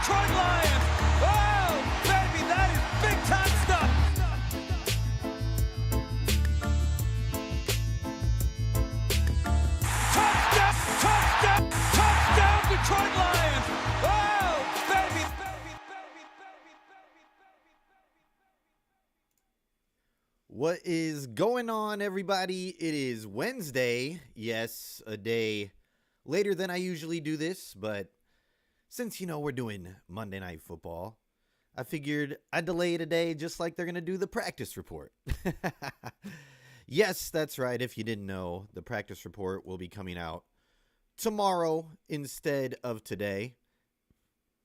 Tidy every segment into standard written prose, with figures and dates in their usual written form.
Detroit Lions. Oh, baby, that is big time stuff. Touchdown, touchdown, touchdown, Detroit Lions. Oh, baby, baby, baby, baby, baby, baby. What is going on, everybody? It is Wednesday. Yes, a day later than I usually do this, but since, we're doing Monday Night Football, I figured I'd delay it a day just like they're going to do the practice report. Yes, that's right. If you didn't know, the practice report will be coming out tomorrow instead of today.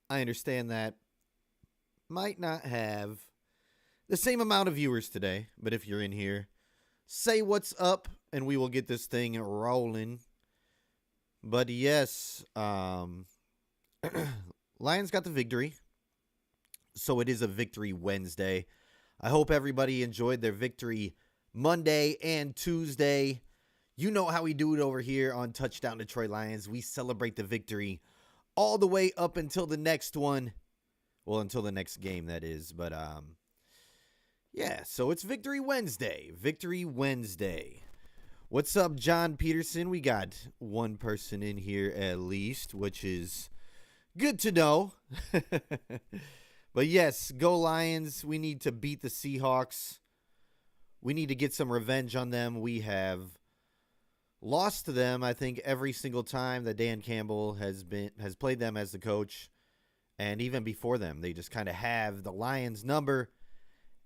I understand that might not have the same amount of viewers today, but if you're in here, say what's up and we will get this thing rolling. But yes, Lions got the victory, so it is a victory Wednesday. I hope everybody enjoyed their victory Monday and Tuesday. You know how we do it over here on Touchdown Detroit Lions. We celebrate the victory all the way up until the next one. Well, until the next game, that is. But, yeah, so it's Victory Wednesday. Victory Wednesday. What's up, John Peterson? We got one person in here at least, which is good to know. But yes, go Lions. We need to beat the Seahawks. We need to get some revenge on them. We have lost to them, I think, every single time that Dan Campbell has played them as the coach. And even before them, they just kind of have the Lions number.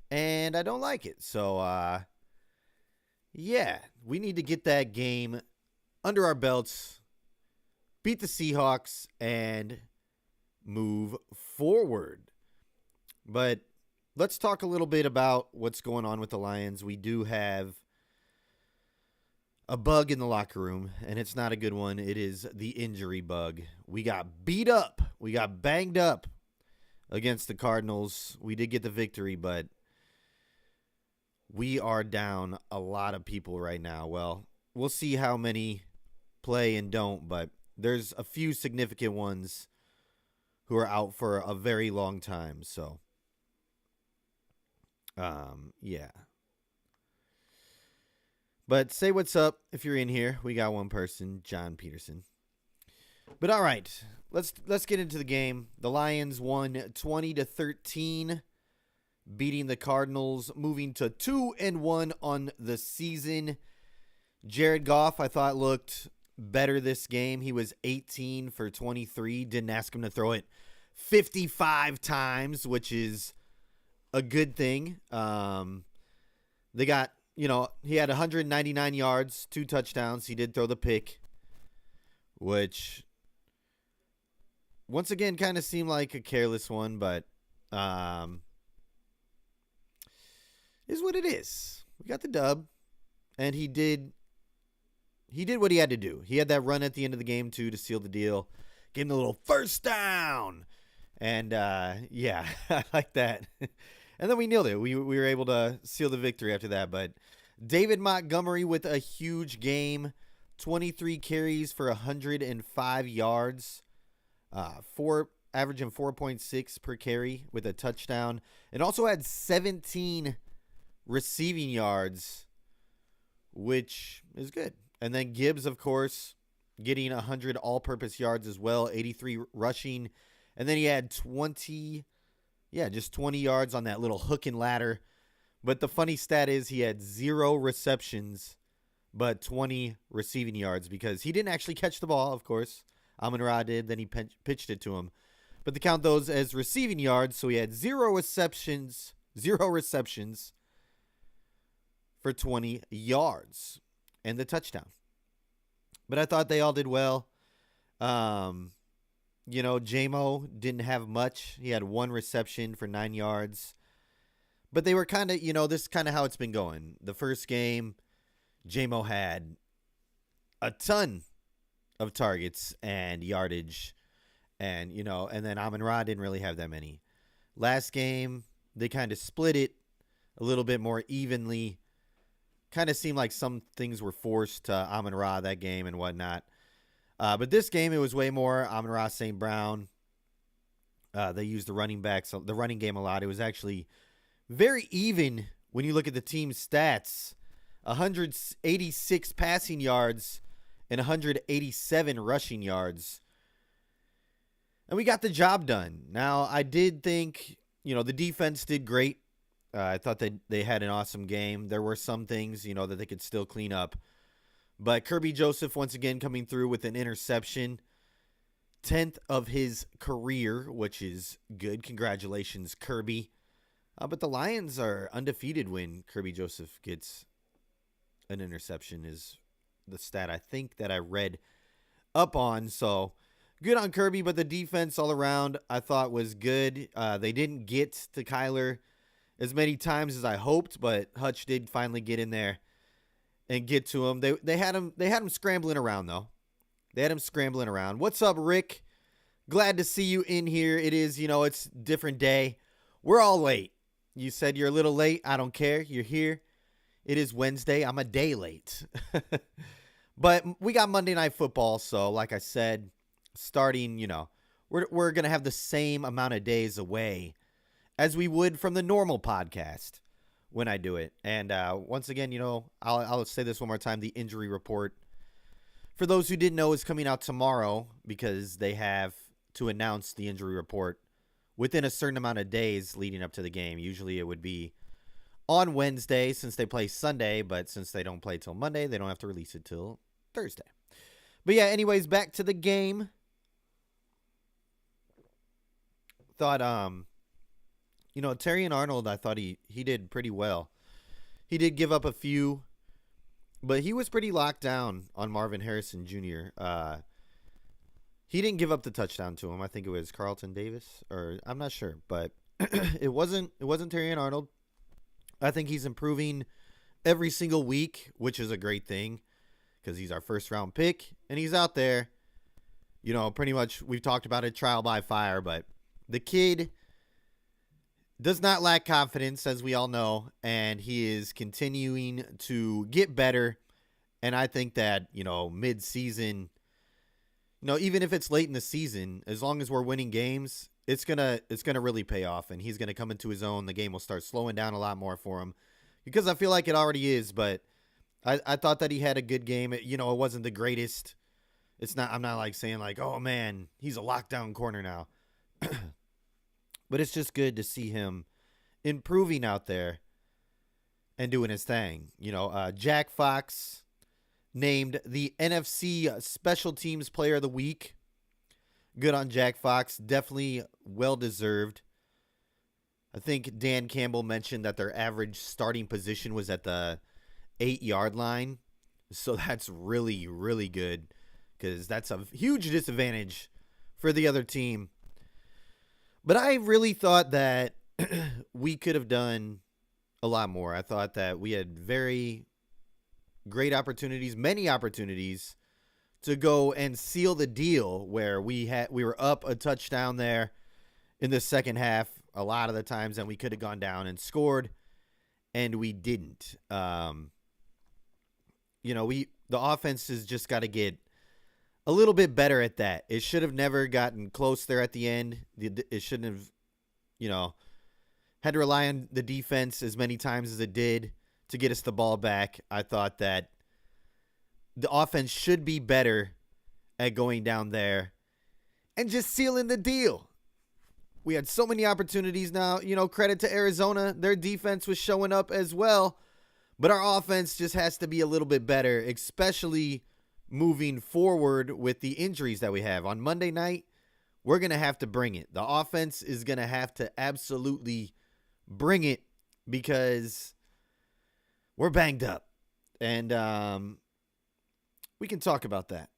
And I don't like it. So, yeah, we need to get that game under our belts, beat the Seahawks, and move forward. But let's talk a little bit about what's going on with the Lions. We do have a bug in the locker room, and it's not a good one. It is the injury bug. We got beat up. We got banged up against the Cardinals. We did get the victory, but we are down a lot of people right now. Well, we'll see how many play and don't, but there's a few significant ones who are out for a very long time. So, yeah. But say what's up if you're in here. We got one person, John Peterson. But all right, let's get into the game. The Lions won 20-13. Beating the Cardinals, moving to 2-1 on the season. Jared Goff, I thought, looked better this game. He was 18 for 23. Didn't ask him to throw it 55 times, which is a good thing. They got, he had 199 yards, 2 touchdowns. He did throw the pick, which once again kind of seemed like a careless one, but is what it is. We got the dub, and he did what he had to do. He had that run at the end of the game, too, to seal the deal. Gave him the little first down. And, yeah, I like that. And then we nailed it. We were able to seal the victory after that. But David Montgomery with a huge game. 23 carries for 105 yards. Averaging 4.6 per carry with a touchdown. And also had 17 receiving yards, which is good. And then Gibbs, of course, getting 100 all-purpose yards as well, 83 rushing. And then he had 20 yards on that little hook and ladder. But the funny stat is he had 0 receptions, but 20 receiving yards because he didn't actually catch the ball, of course. Amon-Ra did, then he pitched it to him. But they count those as receiving yards, so he had 0 receptions for 20 yards and the touchdown. But I thought they all did well. J-Mo didn't have much. He had 1 reception for 9 yards. But they were kind of, this is kind of how it's been going. The first game, J-Mo had a ton of targets and yardage. And, and then Amon-Ra didn't really have that many. Last game, they kind of split it a little bit more evenly. Kind of seemed like some things were forced to Amon-Ra that game and whatnot. But this game, it was way more Amon-Ra, St. Brown. They used the running game a lot. It was actually very even when you look at the team's stats. 186 passing yards and 187 rushing yards. And we got the job done. Now, I did think, the defense did great. I thought that they had an awesome game. There were some things, that they could still clean up. But Kirby Joseph, once again, coming through with an interception. 10th of his career, which is good. Congratulations, Kirby. But the Lions are undefeated when Kirby Joseph gets an interception, is the stat I think that I read up on. So good on Kirby, but the defense all around I thought was good. They didn't get to Kyler as many times as I hoped, but Hutch did finally get in there and get to him. They had him scrambling around though. They had him scrambling around. What's up, Rick? Glad to see you in here. It is, it's different day. We're all late. You said you're a little late. I don't care. You're here. It is Wednesday. I'm a day late. But we got Monday Night Football, so like I said, starting, we're going to have the same amount of days away as we would from the normal podcast when I do it. And once again, I'll say this one more time, the injury report, for those who didn't know, is coming out tomorrow because they have to announce the injury report within a certain amount of days leading up to the game. Usually it would be on Wednesday since they play Sunday, but since they don't play till Monday, they don't have to release it till Thursday. But yeah, anyways, back to the game. Thought, Terry and Arnold, I thought he did pretty well. He did give up a few, but he was pretty locked down on Marvin Harrison Jr. He didn't give up the touchdown to him. I think it was Carlton Davis, or I'm not sure, but it wasn't Terry and Arnold. I think he's improving every single week, which is a great thing because he's our first round pick and he's out there, pretty much we've talked about it, trial by fire, but the kid does not lack confidence, as we all know, and he is continuing to get better. And I think that, mid-season, even if it's late in the season, as long as we're winning games, it's gonna really pay off, and he's gonna come into his own. The game will start slowing down a lot more for him, because I feel like it already is. But I thought that he had a good game. It wasn't the greatest. I'm not like saying like, oh man, he's a lockdown corner now. But it's just good to see him improving out there and doing his thing. Jack Fox named the NFC Special Teams Player of the Week. Good on Jack Fox. Definitely well-deserved. I think Dan Campbell mentioned that their average starting position was at the 8-yard line. So that's really, really good because that's a huge disadvantage for the other team. But I really thought that we could have done a lot more. I thought that we had very great opportunities, many opportunities to go and seal the deal where we were up a touchdown there in the second half a lot of the times, and we could have gone down and scored, and we didn't. The offense has just got to get a little bit better at that. It should have never gotten close there at the end. It shouldn't have, had to rely on the defense as many times as it did to get us the ball back. I thought that the offense should be better at going down there and just sealing the deal. We had so many opportunities now. Credit to Arizona. Their defense was showing up as well. But our offense just has to be a little bit better, especially moving forward with the injuries that we have. On Monday night, we're going to have to bring it. The offense is going to have to absolutely bring it because we're banged up. And we can talk about that.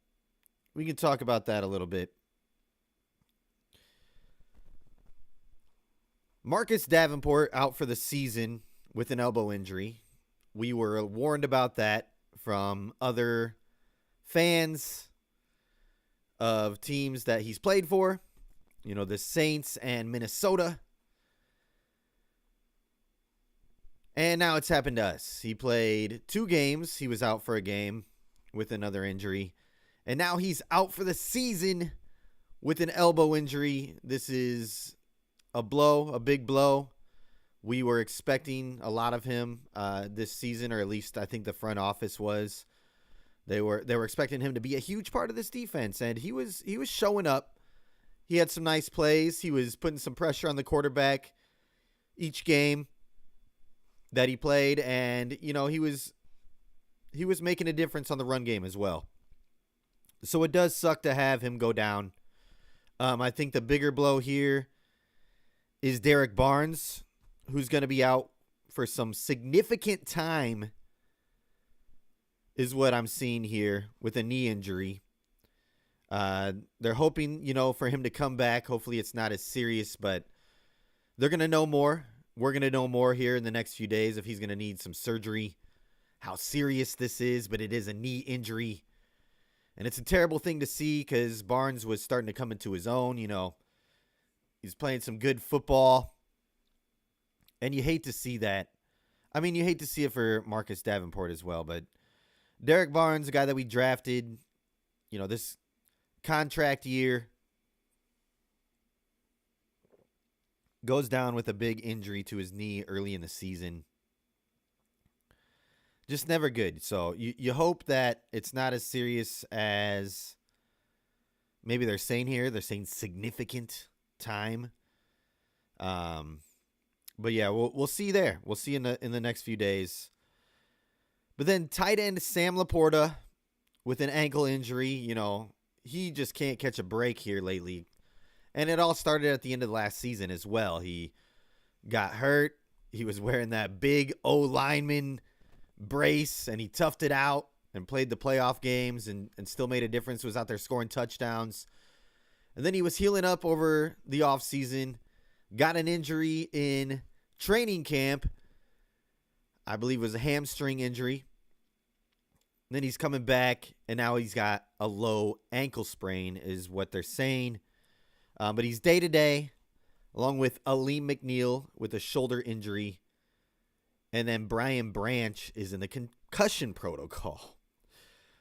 We can talk about that a little bit. Marcus Davenport out for the season with an elbow injury. We were warned about that from other fans of teams that he's played for. The Saints and Minnesota. And now it's happened to us. He played 2 games. He was out for a game with another injury. And now he's out for the season with an elbow injury. This is a blow, a big blow. We were expecting a lot of him this season, or at least I think the front office was. They were expecting him to be a huge part of this defense, and he was showing up. He had some nice plays. He was putting some pressure on the quarterback each game that he played, and he was making a difference on the run game as well. So it does suck to have him go down. I think the bigger blow here is Derek Barnes, who's going to be out for some significant time, is what I'm seeing here with a knee injury. They're hoping, for him to come back. Hopefully it's not as serious, but they're going to know more. We're going to know more here in the next few days if he's going to need some surgery, how serious this is, but it is a knee injury. And it's a terrible thing to see because Barnes was starting to come into his own. He's playing some good football. And you hate to see that. I mean, you hate to see it for Marcus Davenport as well. But Derek Barnes, a guy that we drafted, this contract year, goes down with a big injury to his knee early in the season. Just never good. So you hope that it's not as serious as maybe they're saying here. They're saying significant time. But yeah, we'll see there. We'll see in the next few days. But then tight end Sam Laporta with an ankle injury. He just can't catch a break here lately. And it all started at the end of last season as well. He got hurt. He was wearing that big O-lineman brace, and he toughed it out and played the playoff games and still made a difference, was out there scoring touchdowns. And then he was healing up over the offseason, got an injury in training camp. I believe it was a hamstring injury. And then he's coming back, and now he's got a low ankle sprain is what they're saying. But he's day-to-day, along with Aleem McNeil with a shoulder injury. And then Brian Branch is in the concussion protocol.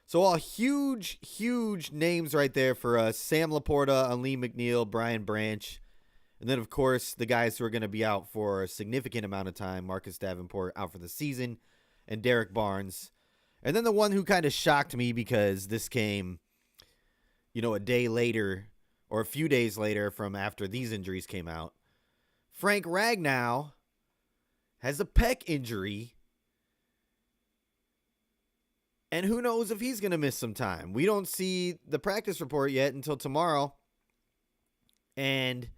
So all huge, huge names right there for us. Sam Laporta, Aleem McNeil, Brian Branch. And then, of course, the guys who are going to be out for a significant amount of time. Marcus Davenport out for the season. And Derek Barnes. And then the one who kind of shocked me because this came, a day later or a few days later from after these injuries came out. Frank Ragnow has a pec injury, and who knows if he's going to miss some time. We don't see the practice report yet until tomorrow, and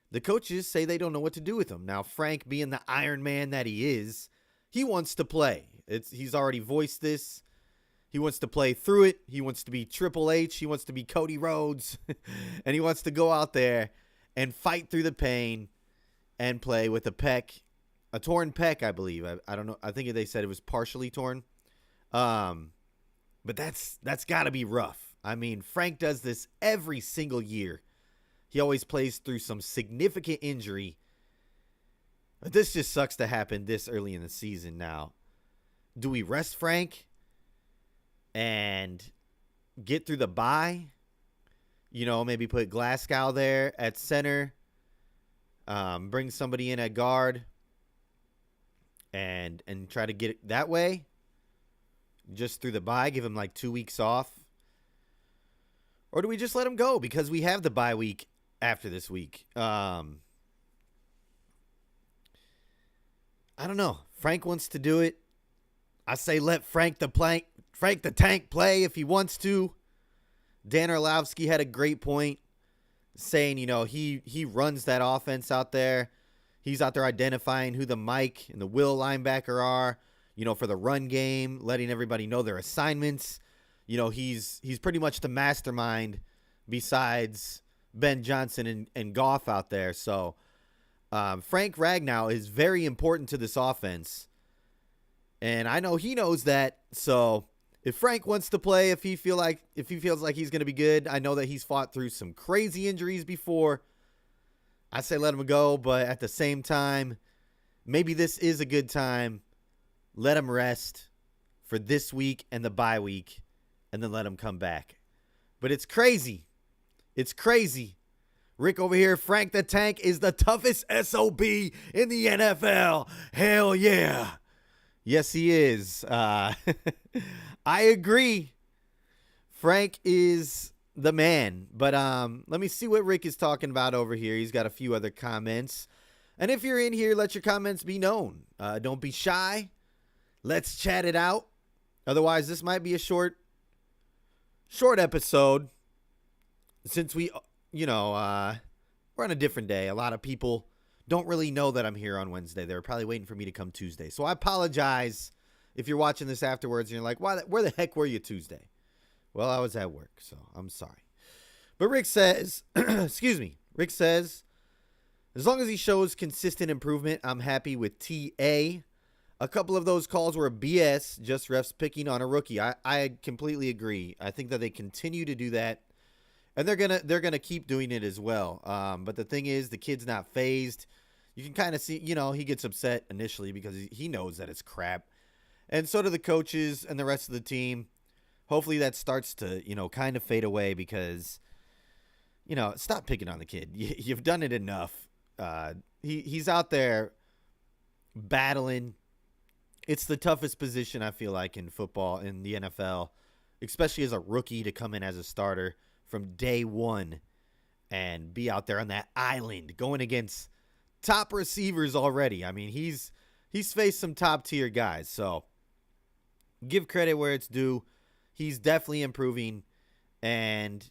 the coaches say they don't know what to do with him. Now, Frank, being the Iron Man that he is, he wants to play. He's already voiced this. He wants to play through it. He wants to be Triple H. He wants to be Cody Rhodes, and he wants to go out there and fight through the pain and play with a torn pec, I believe. I don't know. I think they said it was partially torn. But that's got to be rough. I mean, Frank does this every single year. He always plays through some significant injury. But this just sucks to happen this early in the season now. Do we rest Frank and get through the bye? Maybe put Glasgow there at center. Bring somebody in at guard. And try to get it that way, just through the bye, give him like 2 weeks off? Or do we just let him go because we have the bye week after this week? I don't know. Frank wants to do it. I say let Frank the Tank play if he wants to. Dan Orlovsky had a great point saying, he runs that offense out there. He's out there identifying who the Mike and the Will linebacker are, for the run game, letting everybody know their assignments. He's pretty much the mastermind besides Ben Johnson and Goff out there. So Frank Ragnow is very important to this offense. And I know he knows that. So if Frank wants to play, if he feels like he's going to be good, I know that he's fought through some crazy injuries before. I say let him go, but at the same time, maybe this is a good time. Let him rest for this week and the bye week, and then let him come back. But it's crazy. It's crazy. Rick over here, Frank the Tank is the toughest SOB in the NFL. Hell yeah. Yes, he is. I agree. Frank is the man. But let me see what Rick is talking about over here. He's got a few other comments. And if you're in here, let your comments be known. Don't be shy. Let's chat it out. Otherwise, this might be a short episode. Since we're on a different day. A lot of people don't really know that I'm here on Wednesday. They were probably waiting for me to come Tuesday. So I apologize if you're watching this afterwards and you're like, where the heck were you Tuesday? Well, I was at work, so I'm sorry. But Rick says, Rick says, as long as he shows consistent improvement, I'm happy with TA. A couple of those calls were BS, just refs picking on a rookie. I completely agree. I think that they continue to do that, and they're gonna keep doing it as well. But the thing is, the kid's not phased. You can kind of see, he gets upset initially because he knows that it's crap, and so do the coaches and the rest of the team. Hopefully that starts to kind of fade away because stop picking on the kid. You've done it enough. He's out there battling. It's the toughest position, I feel like, in football, in the NFL, especially as a rookie to come in as a starter from day one and be out there on that island going against top receivers already. I mean, he's faced some top-tier guys, so give credit where it's due. He's definitely improving, and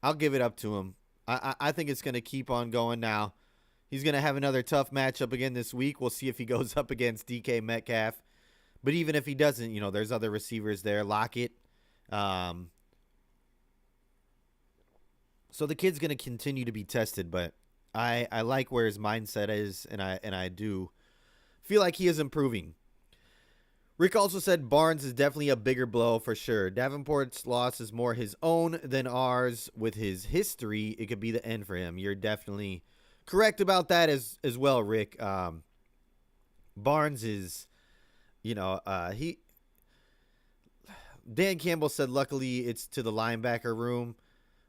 I'll give it up to him. I think it's going to keep on going now. He's going to have another tough matchup again this week. We'll see if he goes up against DK Metcalf. But even if he doesn't, there's other receivers there. Lockett. So the kid's going to continue to be tested, but I like where his mindset is, and I do feel like he is improving. Rick also said Barnes is definitely a bigger blow for sure. Davenport's loss is more his own than ours. With his history, it could be the end for him. You're definitely correct about that as well, Rick. Barnes is, Dan Campbell said luckily it's to the linebacker room,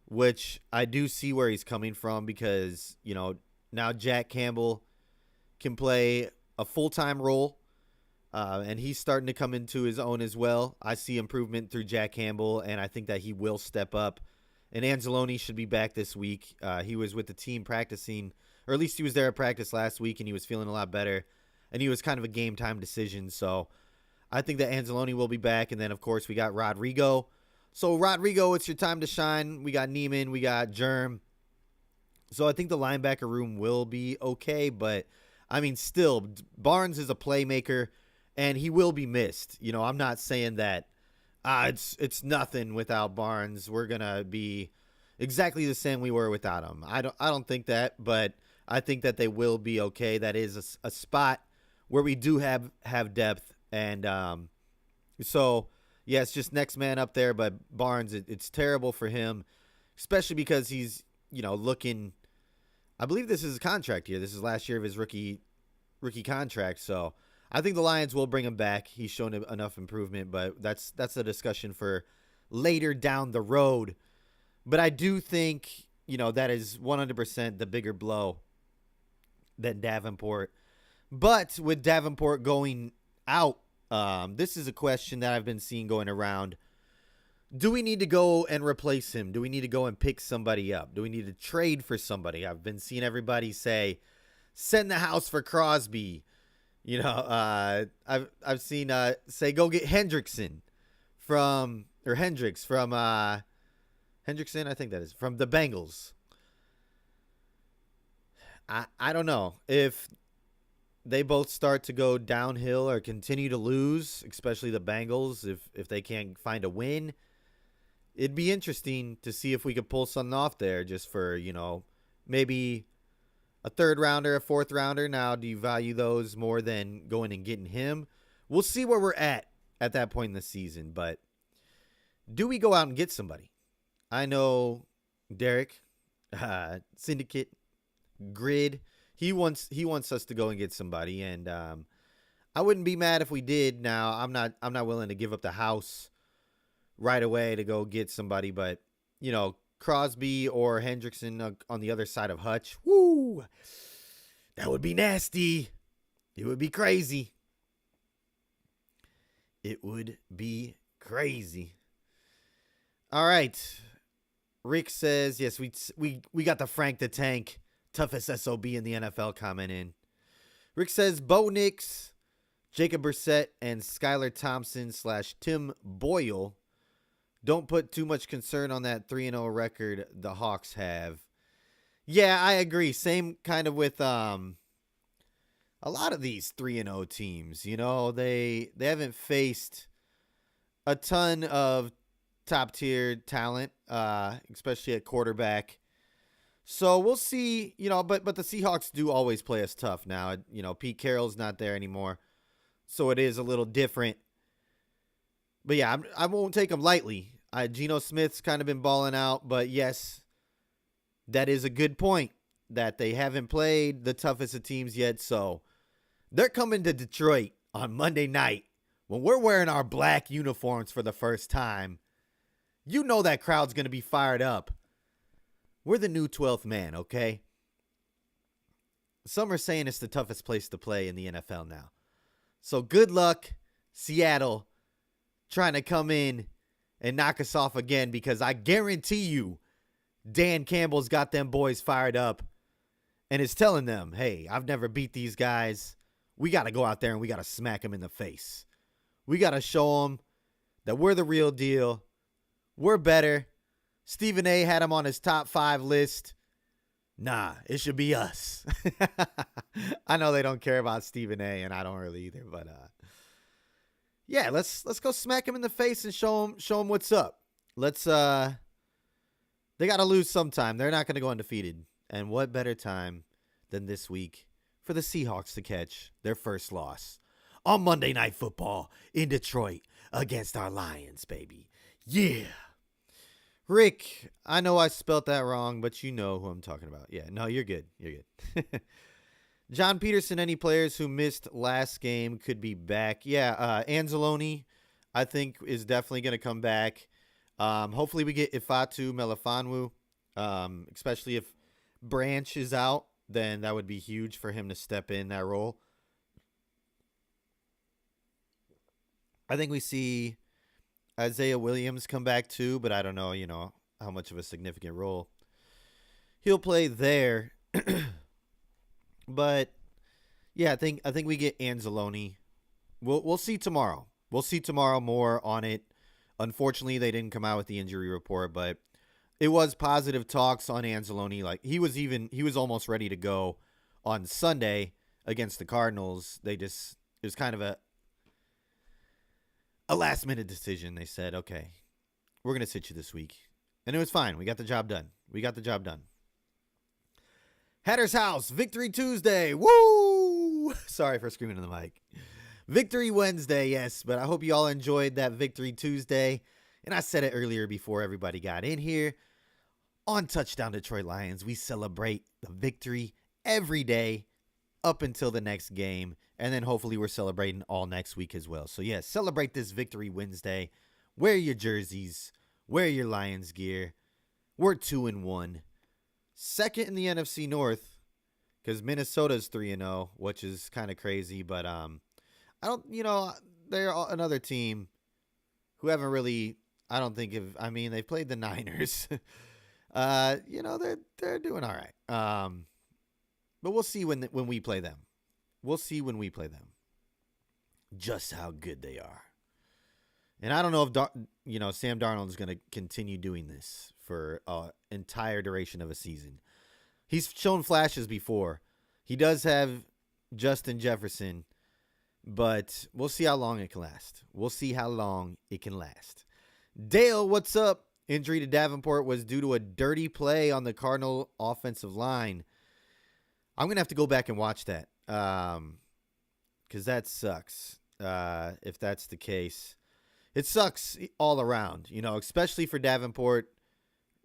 which I do see where he's coming from because, now Jack Campbell can play a full-time role, and he's starting to come into his own as well. I see improvement through Jack Campbell, and I think that he will step up. And Anzalone should be back this week. He was with the team practicing, or at least he was there at practice last week, and he was feeling a lot better. And he was kind of a game-time decision. So I think that Anzalone will be back. And then, of course, we got Rodrigo. So, Rodrigo, it's your time to shine. We got Neiman. We got Germ. So I think the linebacker room will be okay. But, I mean, still, Barnes is a playmaker, and he will be missed. I'm not saying that it's nothing without Barnes. We're going to be exactly the same we were without him. I don't think that, but I think that they will be okay. That is a spot where we do have depth. And so, yeah, it's just next man up there. But Barnes, it's terrible for him, especially because he's, looking. I believe this is his contract year. This is last year of his rookie contract. So I think the Lions will bring him back. He's shown enough improvement, but that's a discussion for later down the road. But I do think, that is 100% the bigger blow than Davenport. But with Davenport going out, this is a question that I've been seeing going around. Do we need to go and replace him? Do we need to go and pick somebody up? Do we need to trade for somebody? I've been seeing everybody say, send the house for Crosby. I've seen say go get Hendrickson from Hendrickson, I think that is, from the Bengals. I don't know if they both start to go downhill or continue to lose, especially the Bengals, if they can't find a win. It'd be interesting to see if we could pull something off there just for, maybe a third rounder, a fourth rounder. Now, do you value those more than going and getting him? We'll see where we're at that point in the season. But do we go out and get somebody? I know Derek, Syndicate, Grid, he wants us to go and get somebody, and I wouldn't be mad if we did. Now, I'm not willing to give up the house right away to go get somebody, but Crosby or Hendrickson on the other side of Hutch. Woo! That would be nasty. It would be crazy. It would be crazy. All right. Rick says, yes, we got the Frank the Tank, toughest SOB in the NFL comment in. Rick says, Bo Nix, Jacob Brissett, and Skylar Thompson / Tim Boyle don't put too much concern on that 3-0 record the Hawks have. Yeah, I agree. Same kind of with a lot of these 3-0 teams. You know, they haven't faced a ton of top-tier talent, especially at quarterback. So we'll see, you know, but the Seahawks do always play us tough now. You know, Pete Carroll's not there anymore, so it is a little different. But yeah, I won't take them lightly. Geno Smith's kind of been balling out, but yes, that is a good point that they haven't played the toughest of teams yet. So they're coming to Detroit on Monday night when we're wearing our black uniforms for the first time. You know that crowd's going to be fired up. We're the new 12th man, okay? Some are saying it's the toughest place to play in the NFL now. So good luck, Seattle, trying to come in and knock us off again, because I guarantee you Dan Campbell's got them boys fired up and is telling them, hey, I've never beat these guys. We got to go out there and we got to smack them in the face. We got to show them that we're the real deal. We're better. Stephen A. had him on his top 5 list. Nah, it should be us. I know they don't care about Stephen A., and I don't really either. But yeah, let's go smack him in the face and show him what's up. They got to lose sometime. They're not going to go undefeated. And what better time than this week for the Seahawks to catch their first loss on Monday Night Football in Detroit against our Lions, baby. Yeah. Rick, I know I spelt that wrong, but you know who I'm talking about. Yeah, no, you're good. You're good. John Peterson, any players who missed last game could be back. Yeah, Anzalone, I think, is definitely going to come back. Hopefully we get Ifeatu Melifonwu, especially if Branch is out, then that would be huge for him to step in that role. I think we see Isaiah Williams come back too, but I don't know, how much of a significant role he'll play there. But yeah, I think we get Anzalone. We'll see tomorrow. We'll see tomorrow more on it. Unfortunately, they didn't come out with the injury report, but it was positive talks on Anzalone. Like he was almost ready to go on Sunday against the Cardinals. It was kind of a last-minute decision. They said, okay, we're going to sit you this week. And it was fine. We got the job done. Hatter's House, Victory Tuesday. Woo! Sorry for screaming in the mic. Victory Wednesday, yes. But I hope you all enjoyed that Victory Tuesday. And I said it earlier before everybody got in here. On Touchdown Detroit Lions, we celebrate the victory every day up until the next game. And then hopefully we're celebrating all next week as well. So, yes, celebrate this Victory Wednesday. Wear your jerseys. Wear your Lions gear. We're 2-1. Second in the NFC North, because Minnesota's 3-0, which is kind of crazy. But they're another team who haven't really, they've played the Niners. They're doing all right. But we'll see when we play them. Just how good they are. And I don't know if Sam Darnold is going to continue doing this for an entire duration of a season. He's shown flashes before. He does have Justin Jefferson, but we'll see how long it can last. Dale, what's up? Injury to Davenport was due to a dirty play on the Cardinal offensive line. I'm going to have to go back and watch that because that sucks if that's the case. It sucks all around, especially for Davenport.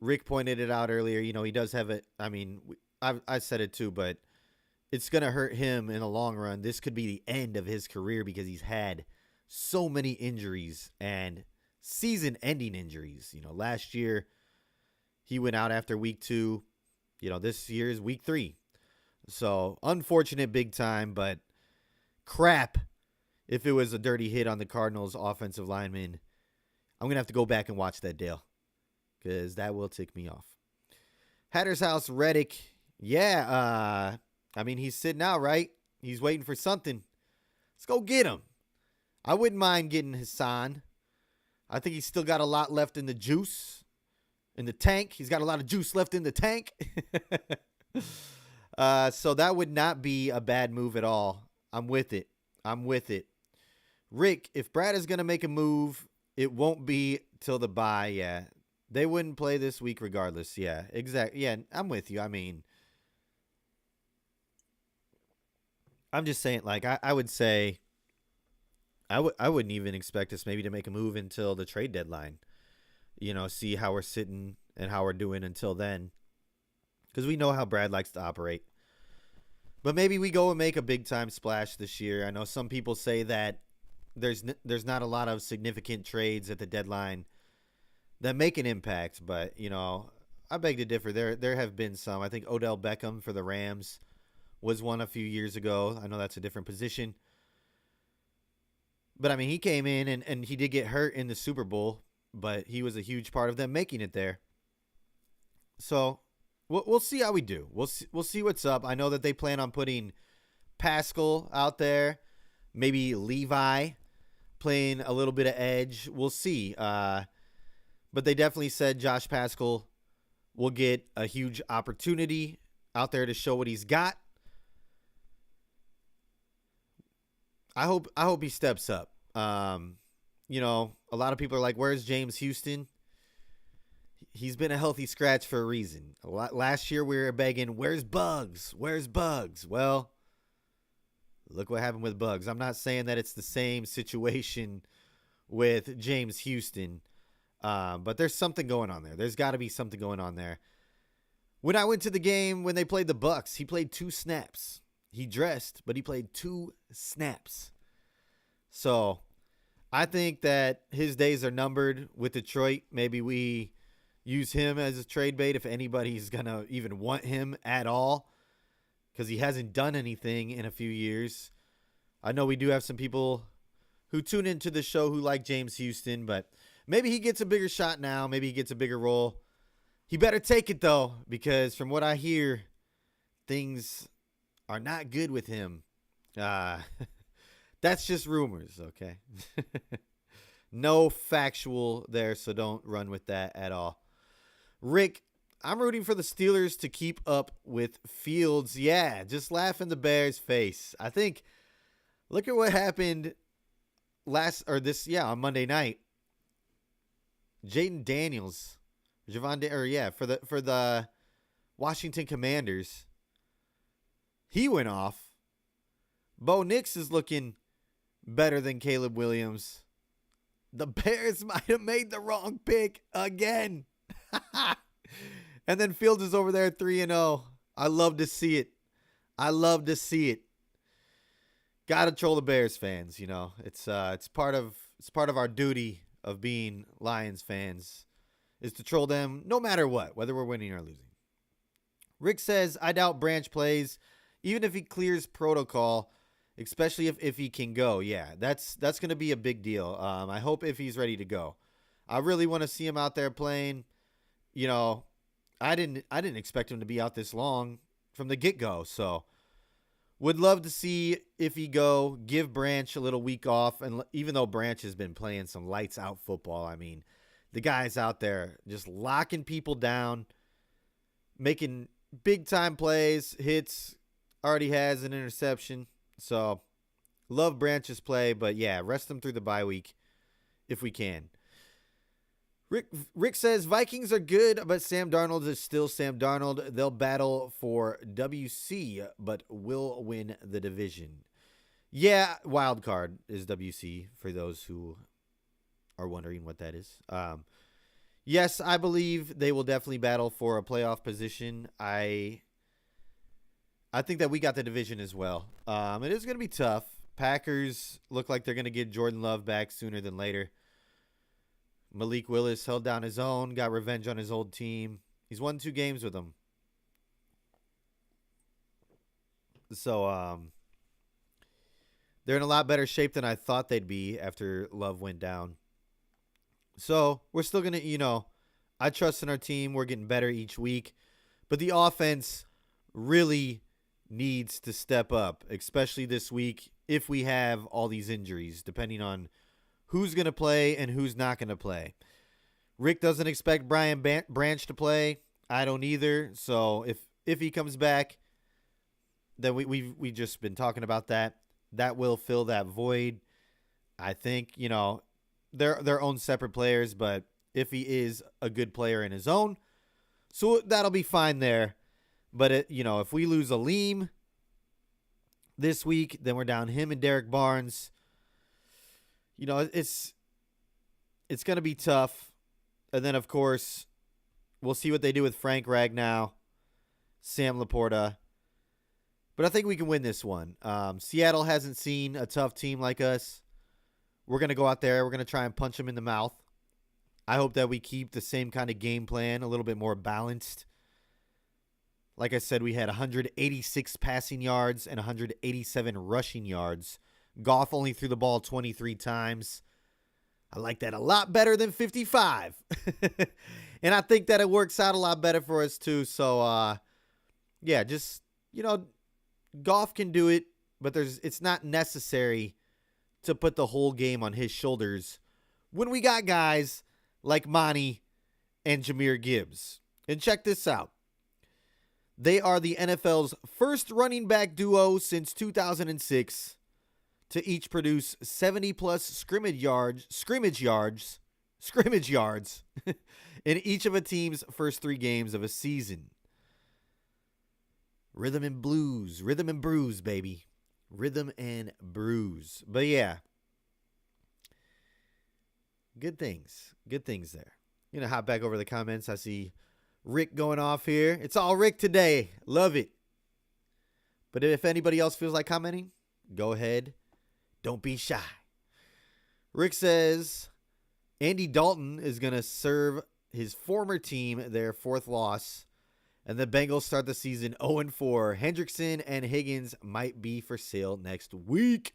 Rick pointed it out earlier. He does have it. I said it too, but it's going to hurt him in the long run. This could be the end of his career because he's had so many injuries and season-ending injuries. Last year He went out after week 2. This year is week 3. So, unfortunate big time, but crap if it was a dirty hit on the Cardinals offensive lineman. I'm going to have to go back and watch that, Dale, because that will tick me off. Hatter's House, Reddick. Yeah, he's sitting out, right? He's waiting for something. Let's go get him. I wouldn't mind getting Hassan. I think he's still got a lot left in the juice. In the tank. He's got a lot of juice left in the tank. So that would not be a bad move at all. I'm with it. Rick, if Brad is going to make a move, it won't be till the bye. Yeah. They wouldn't play this week regardless. Yeah, exactly. Yeah, I'm with you. I'm just saying, like, I would say I wouldn't even expect us maybe to make a move until the trade deadline. See how we're sitting and how we're doing until then. Because we know how Brad likes to operate. But maybe we go and make a big-time splash this year. I know some people say that there's not a lot of significant trades at the deadline that make an impact. But, I beg to differ. There have been some. I think Odell Beckham for the Rams was one a few years ago. I know that's a different position. But, he came in and he did get hurt in the Super Bowl. But he was a huge part of them making it there. So we'll see how we do. We'll see what's up. I know that they plan on putting Pascal out there, maybe Levi playing a little bit of edge. We'll see. But they definitely said Josh Pascal will get a huge opportunity out there to show what he's got. I hope he steps up. A lot of people are like, where's James Houston? He's been a healthy scratch for a reason. Last year we were begging, where's Bugs? Where's Bugs? Well, look what happened with Bugs. I'm not saying that it's the same situation with James Houston, but there's something going on there. There's got to be something going on there. When I went to the game when they played the Bucs, he played 2 snaps. He dressed, but he played 2 snaps. So I think that his days are numbered with Detroit. Maybe we use him as a trade bait if anybody's going to even want him at all, because he hasn't done anything in a few years. I know we do have some people who tune into the show who like James Houston, but maybe he gets a bigger shot now. Maybe he gets a bigger role. He better take it, though, because from what I hear, things are not good with him. That's just rumors, okay? No factual there, so don't run with that at all. Rick, I'm rooting for the Steelers to keep up with Fields. Yeah, just laugh in the Bears' face. I think, look at what happened on Monday night. Jaden Daniels, for the Washington Commanders, he went off. Bo Nix is looking better than Caleb Williams. The Bears might have made the wrong pick again. And then Fields is over there 3-0. I love to see it. Gotta troll the Bears fans, It's part of our duty of being Lions fans is to troll them no matter what, whether we're winning or losing. Rick says, I doubt Branch plays, even if he clears protocol, especially if he can go. Yeah, that's going to be a big deal. I hope if he's ready to go. I really want to see him out there playing. I didn't expect him to be out this long from the get-go. So would love to see if he go, give Branch a little week off. And even though Branch has been playing some lights out football, the guy's out there just locking people down, making big time plays, hits, already has an interception. So love Branch's play, but yeah, rest him through the bye week if we can. Rick says Vikings are good, but Sam Darnold is still Sam Darnold. They'll battle for WC, but will win the division. Yeah, wild card is WC for those who are wondering what that is. Yes, I believe they will definitely battle for a playoff position. I think that we got the division as well. It is going to be tough. Packers look like they're going to get Jordan Love back sooner than later. Malik Willis held down his own, got revenge on his old team. He's won 2 games with them. So, they're in a lot better shape than I thought they'd be after Love went down. So, we're still going to, I trust in our team. We're getting better each week. But the offense really needs to step up, especially this week if we have all these injuries, depending on who's going to play and who's not going to play. Rick doesn't expect Brian Branch to play. I don't either. So if he comes back, then we just been talking about that. That will fill that void. I think, they're their own separate players, but if he is a good player in his own, so that'll be fine there. But, if we lose Aleem this week, then we're down him and Derek Barnes. It's going to be tough. And then, of course, we'll see what they do with Frank Ragnow, Sam Laporta. But I think we can win this one. Seattle hasn't seen a tough team like us. We're going to go out there. We're going to try and punch them in the mouth. I hope that we keep the same kind of game plan, a little bit more balanced. Like I said, we had 186 passing yards and 187 rushing yards. Goff only threw the ball 23 times. I like that a lot better than 55. And I think that it works out a lot better for us too. So, just, Goff can do it, but it's not necessary to put the whole game on his shoulders when we got guys like Monty and Jahmyr Gibbs. And check this out. They are the NFL's first running back duo since 2006 to each produce 70-plus scrimmage yards in each of a team's first 3 games of a season. Rhythm and brews, baby. Rhythm and brews. But yeah, good things there. Hop back over the comments. I see Rick going off here. It's all Rick today. Love it. But if anybody else feels like commenting, go ahead. Don't be shy. Rick says Andy Dalton is going to serve his former team their 4th loss, and the Bengals start the season 0-4. Hendrickson and Higgins might be for sale next week.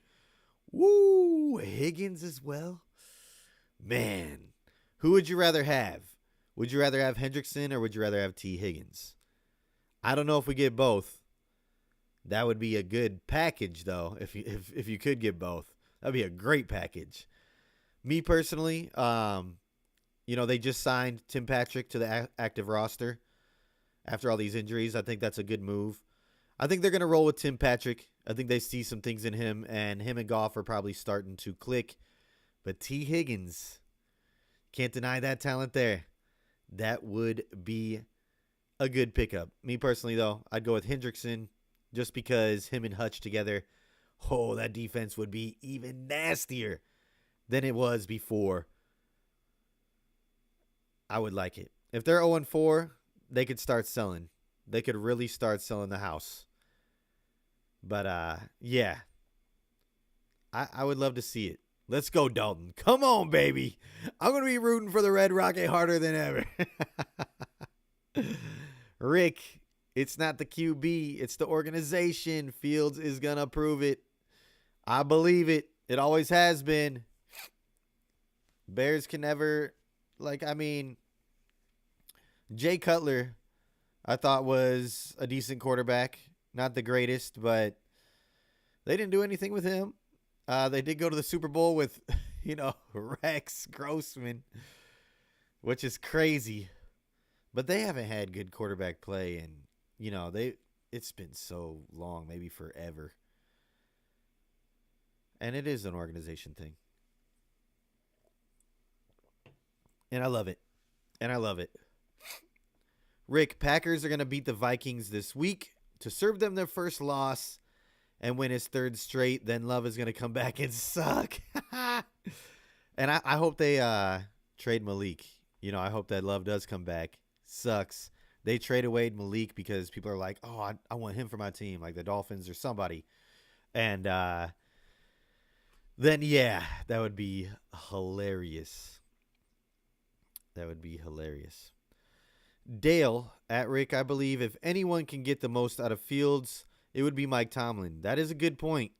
Woo! Higgins as well. Man, who would you rather have? Would you rather have Hendrickson or would you rather have T. Higgins? I don't know if we get both. That would be a good package, though, if you could get both. That would be a great package. Me personally, they just signed Tim Patrick to the active roster after all these injuries. I think that's a good move. I think they're going to roll with Tim Patrick. I think they see some things in him, and him and Goff are probably starting to click. But T. Higgins, can't deny that talent there. That would be a good pickup. Me personally, though, I'd go with Hendrickson just because him and Hutch together, that defense would be even nastier than it was before. I would like it. If they're 0-4, they could start selling. They could really start selling the house. But, yeah. I would love to see it. Let's go, Dalton. Come on, baby. I'm going to be rooting for the Red Rocket harder than ever. Rick, it's not the QB. It's the organization. Fields is going to prove it. I believe it. It always has been. Bears can never, Jay Cutler, I thought was a decent quarterback. Not the greatest, but they didn't do anything with him. They did go to the Super Bowl with, Rex Grossman, which is crazy. But they haven't had good quarterback play, and, it's been so long, maybe forever. And it is an organization thing. And I love it. Rick, Packers are going to beat the Vikings this week to serve them their first loss and win his 3rd straight. Then Love is going to come back and suck. And I hope they trade Malik. I hope that Love does come back. Sucks. They trade away Malik because people are like, oh, I want him for my team, like the Dolphins or somebody. And then, yeah, that would be hilarious. Dale at Rick, I believe if anyone can get the most out of Fields, it would be Mike Tomlin. That is a good point.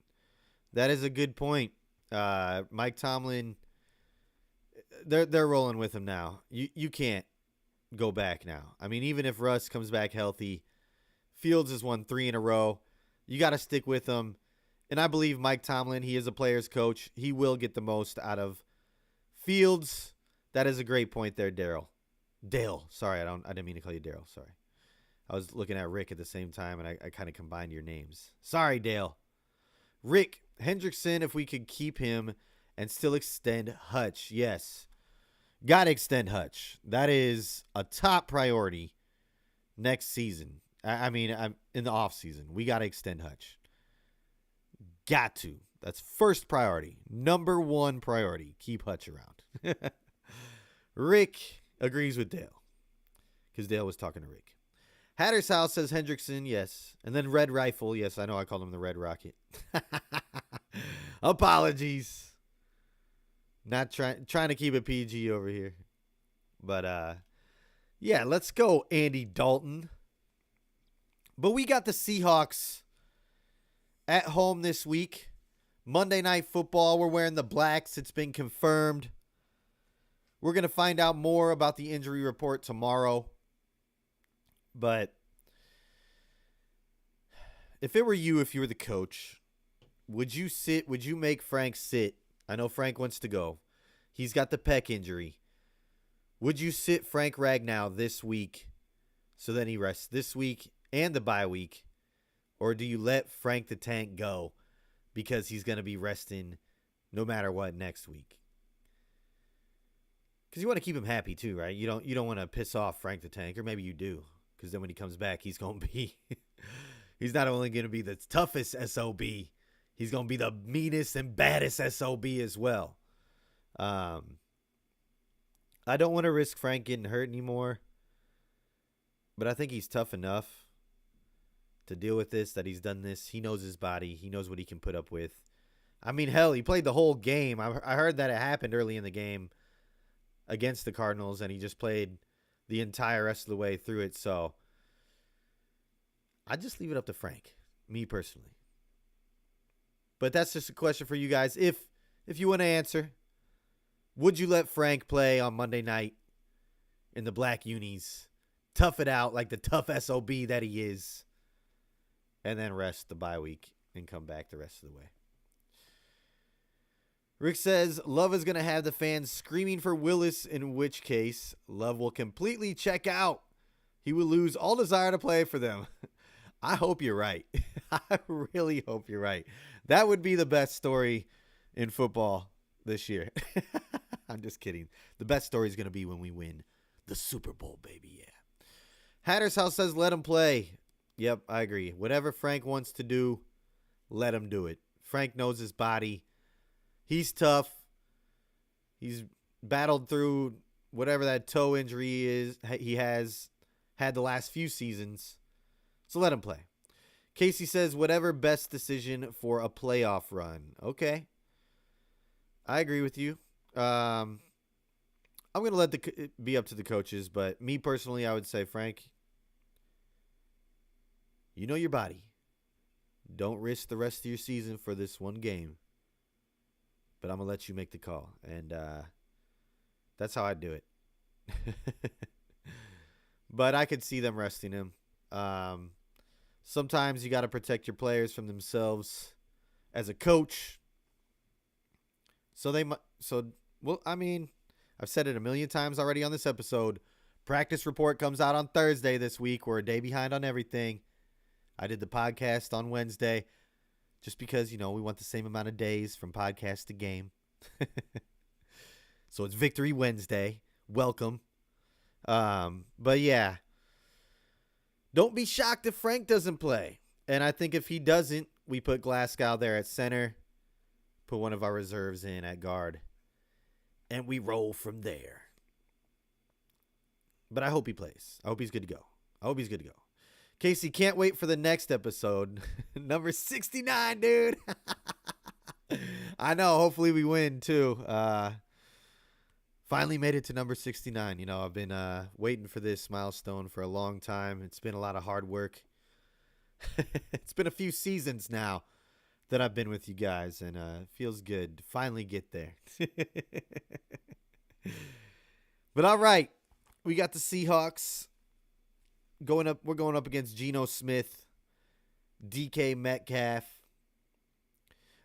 Mike Tomlin, they're rolling with him now. You can't go back now. I mean, even if Russ comes back healthy, Fields has won 3 in a row. You got to stick with him. And I believe Mike Tomlin, he is a player's coach. He will get the most out of Fields. That is a great point there, Daryl. Dale. Sorry, I didn't mean to call you Daryl. Sorry. I was looking at Rick at the same time, and I kind of combined your names. Sorry, Dale. Rick, Hendrickson, if we could keep him and still extend Hutch. Yes. Got to extend Hutch. That is a top priority next season. I'm in the offseason. We got to extend Hutch. Got to. That's first priority. Number 1 priority. Keep Hutch around. Rick agrees with Dale because Dale was talking to Rick. Hatter's House says Hendrickson, yes. And then Red Rifle, yes, I know I called him the Red Rocket. Apologies. Not trying to keep it PG over here. But, yeah, let's go, Andy Dalton. But we got the Seahawks at home this week. Monday Night Football. We're wearing the blacks. It's been confirmed. We're going to find out more about the injury report tomorrow. But if it were you, if you were the coach, would you make Frank sit? I know Frank wants to go. He's got the pec injury. Would you sit Frank Ragnow this week so then he rests this week and the bye week? Or do you let Frank the Tank go because he's going to be resting no matter what next week? Because you want to keep him happy too, right? You don't want to piss off Frank the Tank, or maybe you do. Because then when he comes back, he's going to be he's not only going to be the toughest SOB, he's going to be the meanest and baddest SOB as well. I don't want to risk Frank getting hurt anymore, but I think he's tough enough to deal with this, that he's done this. He knows his body. He knows what he can put up with. I mean, hell, he played the whole game. I heard that it happened early in the game against the Cardinals, and he just played the entire rest of the way through it. So I'd just leave it up to Frank, me personally. But that's just a question for you guys. If you want to answer, would you let Frank play on Monday night in the black unis, tough it out like the tough SOB that he is, and then rest the bye week and come back the rest of the way? Rick says, Love is going to have the fans screaming for Willis, in which case Love will completely check out. He will lose all desire to play for them. I hope you're right. I really hope you're right. That would be the best story in football this year. I'm just kidding. The best story is going to be when we win the Super Bowl, baby. Yeah. Hatter's House says, let him play. Yep, I agree. Whatever Frank wants to do, let him do it. Frank knows his body. He's tough. He's battled through whatever that toe injury is he has had the last few seasons. So let him play. Casey says, whatever best decision for a playoff run. Okay. I agree with you. I'm going to let it be up to the coaches, but me personally, I would say, Frank, you know your body. Don't risk the rest of your season for this one game. But I'm going to let you make the call. And that's how I'd do it. But I could see them resting him. Sometimes you got to protect your players from themselves as a coach. I've said it a million times already on this episode. Practice report comes out on Thursday this week. We're a day behind on everything. I did the podcast on Wednesday. Just because, we want the same amount of days from podcast to game. So it's Victory Wednesday. Welcome. But yeah. Don't be shocked if Frank doesn't play. And I think if he doesn't, we put Glasgow there at center. Put one of our reserves in at guard. And we roll from there. But I hope he plays. I hope he's good to go. Casey, can't wait for the next episode. Number 69, dude. I know. Hopefully we win, too. Finally made it to number 69. I've been waiting for this milestone for a long time. It's been a lot of hard work. It's been a few seasons now that I've been with you guys, and it feels good to finally get there. But all right, we got the Seahawks going up. We're going up against Geno Smith, DK Metcalf.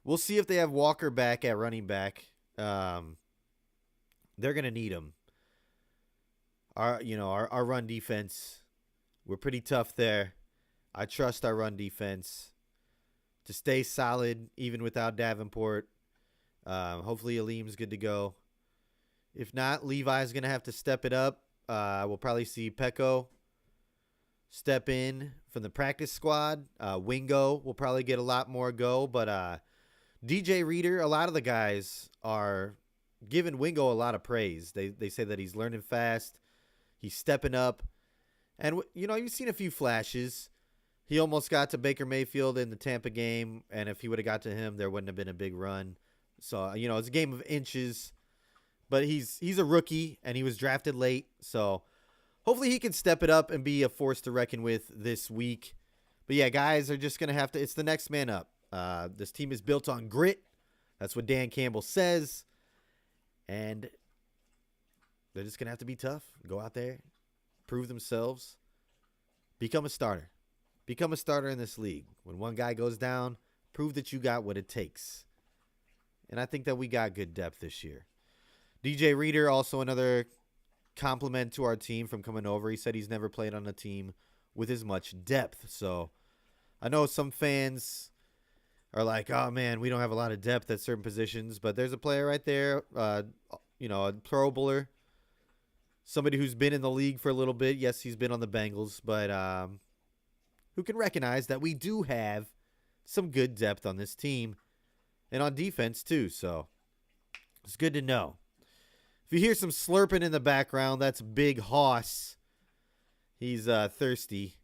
We'll see if they have Walker back at running back. They're going to need him. Our run defense, we're pretty tough there. I trust our run defense to stay solid even without Davenport. Hopefully Aleem's good to go. If not, Levi's going to have to step it up. We'll probably see Pecco step in from the practice squad. Wingo will probably get a lot more go, but DJ Reader, a lot of the guys are giving Wingo a lot of praise. They say that he's learning fast. He's stepping up. And, you've seen a few flashes. He almost got to Baker Mayfield in the Tampa game, and if he would have got to him, there wouldn't have been a big run. So, it's a game of inches. But he's a rookie, and he was drafted late. So, hopefully he can step it up and be a force to reckon with this week. But, yeah, guys are just going to have to – it's the next man up. This team is built on grit. That's what Dan Campbell says. And they're just going to have to be tough. Go out there, prove themselves, become a starter. Become a starter in this league. When one guy goes down, prove that you got what it takes. And I think that we got good depth this year. DJ Reader, also another compliment to our team from coming over. He said he's never played on a team with as much depth. So I know some fans are like, oh, man, we don't have a lot of depth at certain positions. But there's a player right there, a Pro Bowler, somebody who's been in the league for a little bit. Yes, he's been on the Bengals, but who can recognize that we do have some good depth on this team and on defense too. So it's good to know. If you hear some slurping in the background, that's Big Hoss. He's thirsty.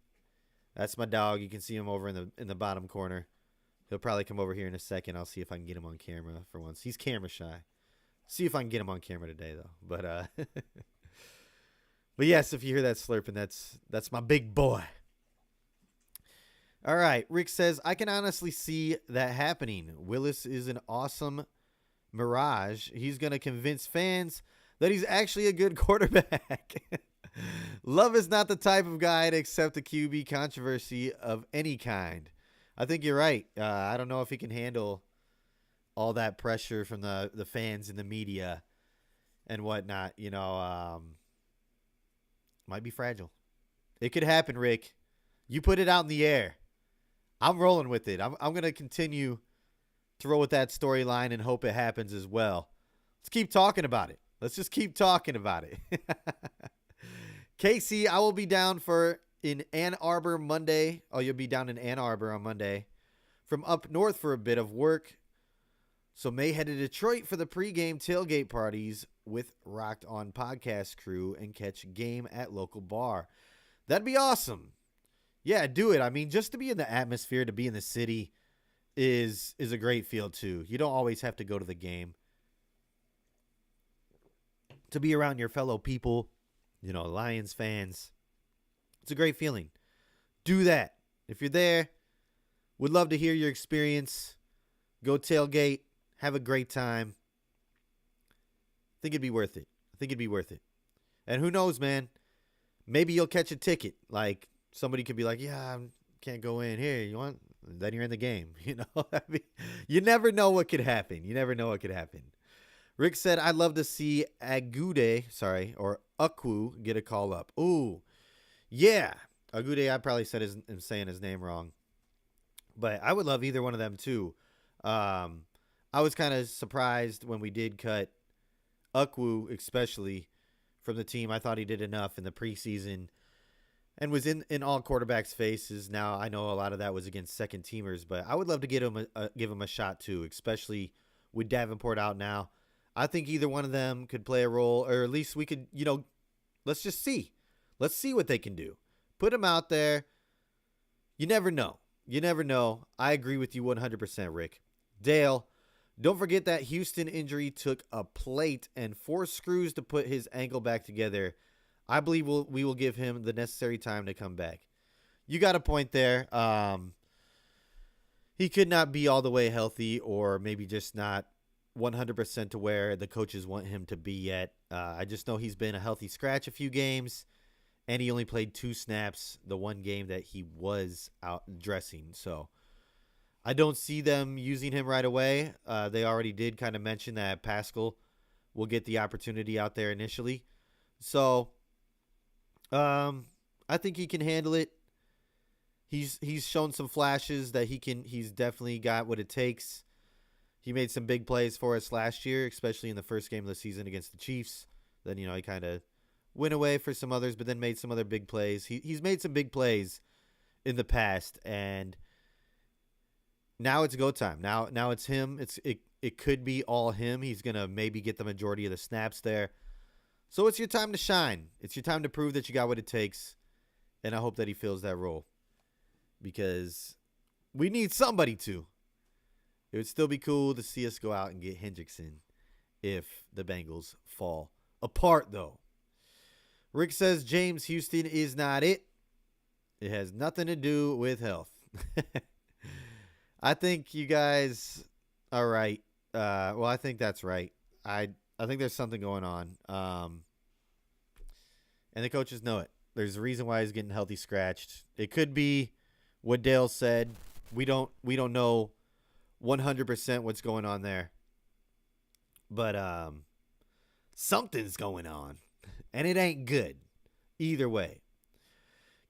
That's my dog. You can see him over in the bottom corner. He'll probably come over here in a second. I'll see if I can get him on camera for once. He's camera shy. See if I can get him on camera today though. But but yes, if you hear that slurping, that's my big boy. All right, Rick says, I can honestly see that happening. Willis is an awesome mirage. He's going to convince fans that he's actually a good quarterback. Love is not the type of guy to accept a QB controversy of any kind. I think you're right. I don't know if he can handle all that pressure from the fans and the media and whatnot. Might be fragile. It could happen, Rick. You put it out in the air. I'm rolling with it. I'm going to continue to roll with that storyline and hope it happens as well. Let's keep talking about it. Let's just keep talking about it. Casey, I will be down in Ann Arbor Monday. Oh, you'll be down in Ann Arbor on Monday. From up north for a bit of work. So may head to Detroit for the pregame tailgate parties with Rocked On Podcast crew and catch game at local bar. That'd be awesome. Yeah, do it. I mean, just to be in the atmosphere, to be in the city is a great feel too. You don't always have to go to the game. To be around your fellow people, Lions fans, it's a great feeling. Do that. If you're there, would love to hear your experience. Go tailgate. Have a great time. I think it'd be worth it. And who knows, man? Maybe you'll catch a ticket. Like, somebody could be like, yeah, I can't go in here. You want? Then you're in the game. You never know what could happen. Rick said, I'd love to see or Akwu get a call up. Ooh, yeah. Agude, I probably am saying his name wrong. But I would love either one of them too. I was kind of surprised when we did cut Akwu, especially from the team. I thought he did enough in the preseason and was in all quarterbacks' faces. Now, I know a lot of that was against second teamers, but I would love to give him a shot too, especially with Davenport out now. I think either one of them could play a role, or at least we could, let's just see. Let's see what they can do. Put them out there. You never know. I agree with you 100%, Rick. Dale, Don't forget that Houston injury took a plate and 4 screws to put his ankle back together. I believe we will give him the necessary time to come back. You got a point there. He could not be all the way healthy, or maybe just not 100% to where the coaches want him to be yet. I just know he's been a healthy scratch a few games, and he only played 2 snaps the one game that he was out dressing. So I don't see them using him right away. They already did kind of mention that Pascal will get the opportunity out there initially. So I think he can handle it. He's shown some flashes that he's definitely got what it takes. He made some big plays for us last year, especially in the first game of the season against the Chiefs. Then, he kind of went away for some others, but then made some other big plays. He's made some big plays in the past, and now it's go time. Now it's him. It could be all him. He's going to maybe get the majority of the snaps there. So it's your time to shine. It's your time to prove that you got what it takes, and I hope that he fills that role, because we need somebody to. It would still be cool to see us go out and get Hendrickson if the Bengals fall apart, though. Rick says James Houston is not it. It has nothing to do with health. I think you guys are right. Well, I think that's right. I think there's something going on. And the coaches know it. There's a reason why he's getting healthy scratched. It could be what Dale said. We don't know 100% what's going on there. But something's going on. And it ain't good. Either way.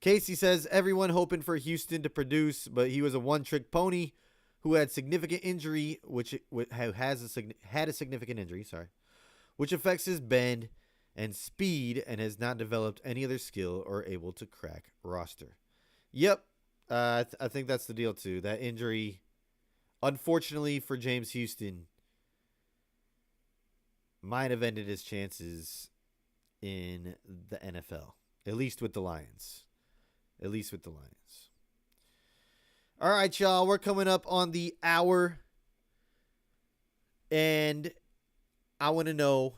Casey says everyone hoping for Houston to produce, but he was a one-trick pony who had significant injury, had a significant injury, which affects his bend and speed and has not developed any other skill or able to crack roster. Yep, I think that's the deal too. That injury, unfortunately for James Houston, might have ended his chances in the NFL, at least with the Lions. All right, y'all, we're coming up on the hour, and I want to know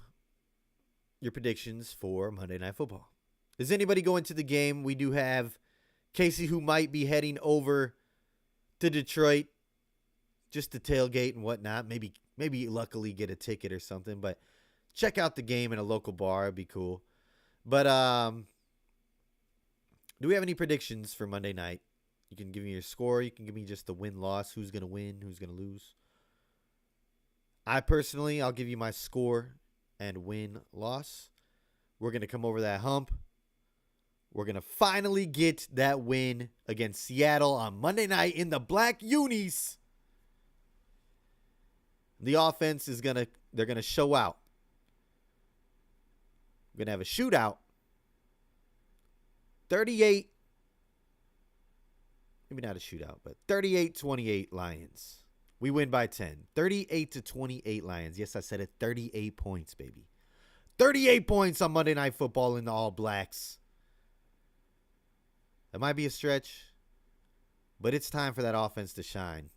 your predictions for Monday Night Football. Is anybody going to the game? We do have Casey, who might be heading over to Detroit just to tailgate and whatnot. Maybe luckily get a ticket or something, but check out the game in a local bar. It'd be cool. But do we have any predictions for Monday night? You can give me your score. You can give me just the win-loss. Who's going to win? Who's going to lose? I'll give you my score and win-loss. We're going to come over that hump. We're going to finally get that win against Seattle on Monday night in the black unis. The offense they're going to show out. We're going to have a shootout. 38, maybe not a shootout, but 38-28 Lions. We win by 10. 38-28 Lions. Yes, I said it. 38 points, baby. 38 points on Monday Night Football in the All Blacks. That might be a stretch, but it's time for that offense to shine.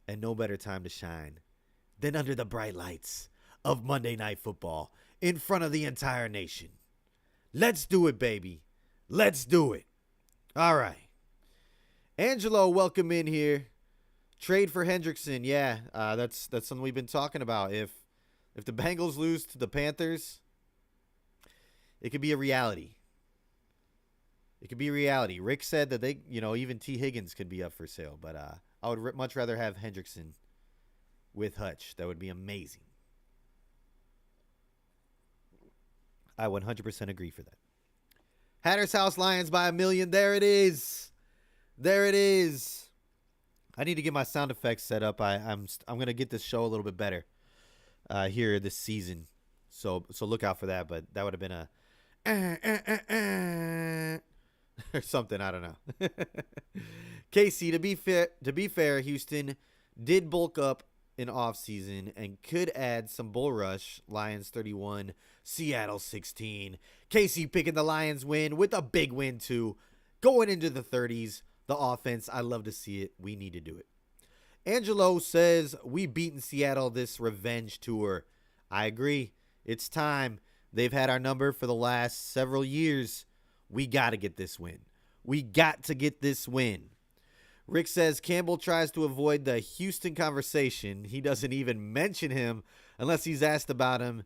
And no better time to shine than under the bright lights of Monday Night Football in front of the entire nation. Let's do it, baby. Let's do it. All right. Angelo, welcome in here. Trade for Hendrickson. Yeah, that's something we've been talking about. If the Bengals lose to the Panthers, it could be a reality. Rick said that even T. Higgins could be up for sale, but I would much rather have Hendrickson with Hutch. That would be amazing. I 100% agree for that. Hatter's House Lions by 1,000,000. There it is. I need to get my sound effects set up. I'm going to get this show a little bit better here this season. So look out for that, but that would have been a or something, I don't know. Casey, to be fair, Houston did bulk up in offseason and could add some bull rush. Lions 31, Seattle 16. Casey picking the Lions win with a big win too. Going into the 30s, the offense, I love to see it. We need to do it. Angelo says, we beaten Seattle this revenge tour. I agree. It's time. They've had our number for the last several years. We got to get this win. We got to get this win. Rick says Campbell tries to avoid the Houston conversation. He doesn't even mention him unless he's asked about him.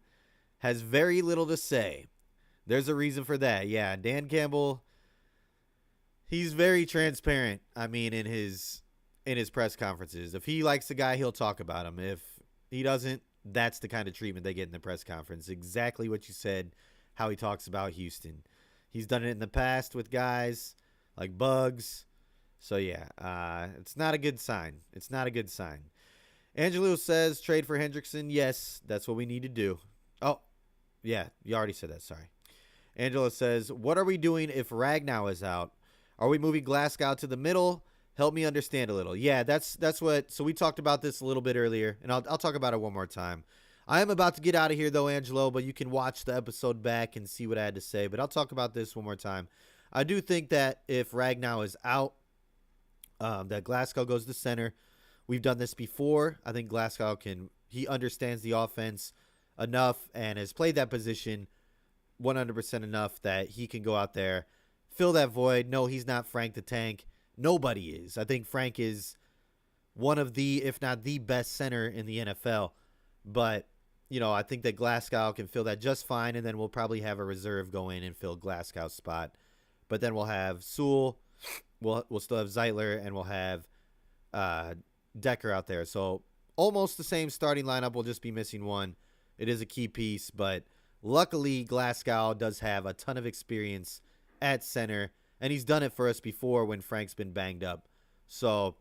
Has very little to say. There's a reason for that. Yeah, Dan Campbell, he's very transparent. I mean, in his press conferences. If he likes the guy, he'll talk about him. If he doesn't, that's the kind of treatment they get in the press conference. Exactly what you said, how he talks about Houston. He's done it in the past with guys like Bugs. So, yeah, it's not a good sign. It's not a good sign. Angelo says trade for Hendrickson. Yes, that's what we need to do. Oh, yeah, you already said that. Sorry. Angelo says, what are we doing if Ragnow is out? Are we moving Glasgow to the middle? Help me understand a little. Yeah, that's what. So we talked about this a little bit earlier, and I'll talk about it one more time. I am about to get out of here, though, Angelo, but you can watch the episode back and see what I had to say. But I'll talk about this one more time. I do think that if Ragnow is out, that Glasgow goes to center. We've done this before. I think Glasgow he understands the offense enough and has played that position 100% enough that he can go out there, fill that void. No, he's not Frank the Tank. Nobody is. I think Frank is one of the, if not the best center in the NFL. But, I think that Glasgow can fill that just fine, and then we'll probably have a reserve go in and fill Glasgow's spot. But then we'll have Sewell, we'll still have Zeitler, and we'll have Decker out there. So almost the same starting lineup. We'll just be missing one. It is a key piece, but luckily Glasgow does have a ton of experience at center, and he's done it for us before when Frank's been banged up. So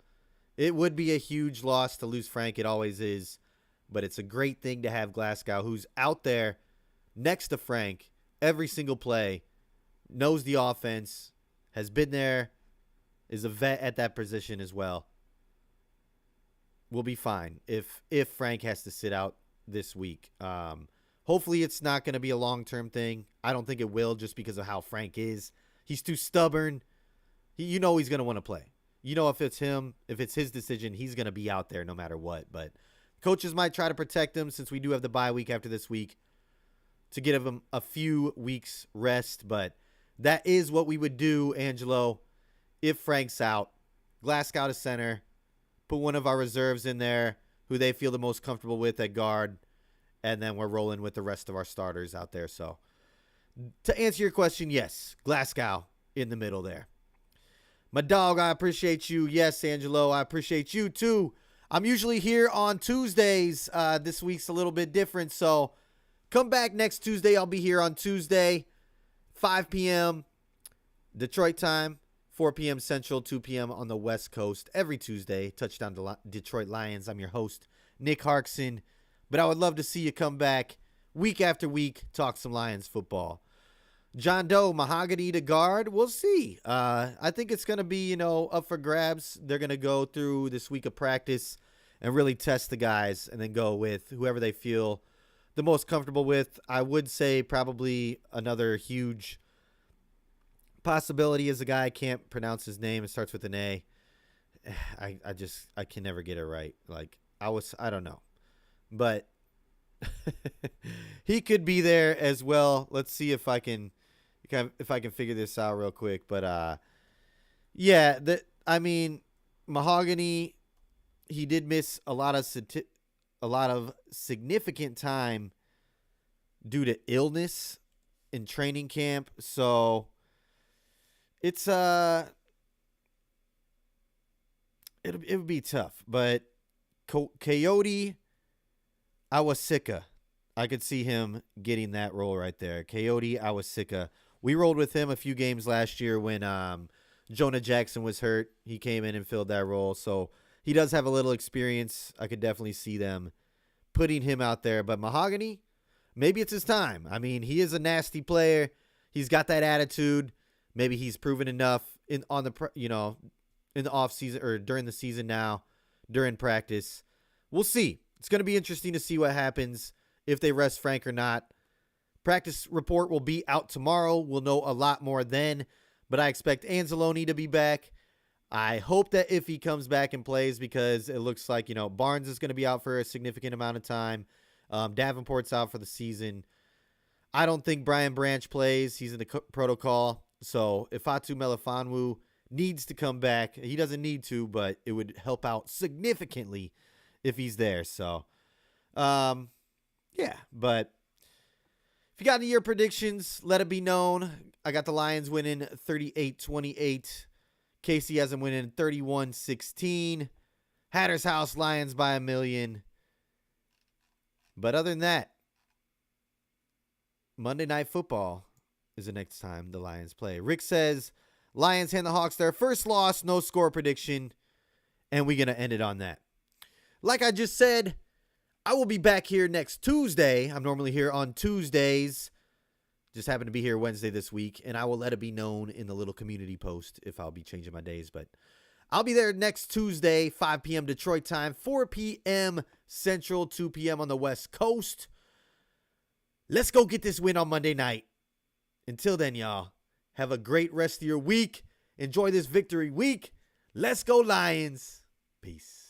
it would be a huge loss to lose Frank. It always is. But it's a great thing to have Glasgow, who's out there next to Frank every single play, knows the offense, has been there, is a vet at that position as well. We'll be fine if Frank has to sit out this week. Hopefully it's not going to be a long-term thing. I don't think it will, just because of how Frank is. He's too stubborn. He's going to want to play. If it's him, if it's his decision, he's going to be out there no matter what. But coaches might try to protect him, since we do have the bye week after this week, to give him a few weeks rest. But that is what we would do, Angelo, if Frank's out. Glasgow to center. Put one of our reserves in there who they feel the most comfortable with at guard. And then we're rolling with the rest of our starters out there. So to answer your question, yes, Glasgow in the middle there. My dog, I appreciate you. Yes, Angelo, I appreciate you too. I'm usually here on Tuesdays. This week's a little bit different. So come back next Tuesday. I'll be here on Tuesday, 5 p.m. Detroit time, 4 p.m. Central, 2 p.m. on the West Coast. Every Tuesday, Touchdown Detroit Lions. I'm your host, Nick Harkson. But I would love to see you come back week after week, talk some Lions football. John Doe, Mahogany to guard. We'll see. I think it's going to be, up for grabs. They're going to go through this week of practice and really test the guys and then go with whoever they feel the most comfortable with. I would say probably another huge possibility is a guy, I can't pronounce his name. It starts with an A. I can never get it right. I don't know. But he could be there as well. Let's see if I can figure this out real quick. But Mahogany, he did miss a lot of significant time due to illness in training camp. So it's it would be tough. But Coyote Awasika, I could see him getting that role right there. Coyote Awasika. We rolled with him a few games last year when Jonah Jackson was hurt. He came in and filled that role. So he does have a little experience. I could definitely see them putting him out there. But Mahogany, maybe it's his time. I mean, he is a nasty player. He's got that attitude. Maybe he's proven enough in the off season or during the season now, during practice. We'll see. It's going to be interesting to see what happens if they rest Frank or not. Practice report will be out tomorrow. We'll know a lot more then, but I expect Anzalone to be back. I hope that if he comes back and plays, because it looks like, Barnes is going to be out for a significant amount of time. Davenport's out for the season. I don't think Brian Branch plays. He's in the protocol. So if Fatu Melifonwu needs to come back, he doesn't need to, but it would help out significantly if he's there. So, yeah. But if you got any of your predictions, let it be known. I got the Lions winning 38-28. Casey has them winning 31-16. Hatter's House, Lions by 1,000,000. But other than that, Monday Night Football is the next time the Lions play. Rick says Lions hand the Hawks their first loss, no score prediction, and we're going to end it on that. Like I just said, I will be back here next Tuesday. I'm normally here on Tuesdays. Just happened to be here Wednesday this week, and I will let it be known in the little community post if I'll be changing my days. But I'll be there next Tuesday, 5 p.m. Detroit time, 4 p.m. Central, 2 p.m. on the West Coast. Let's go get this win on Monday night. Until then, y'all, have a great rest of your week. Enjoy this victory week. Let's go, Lions. Peace.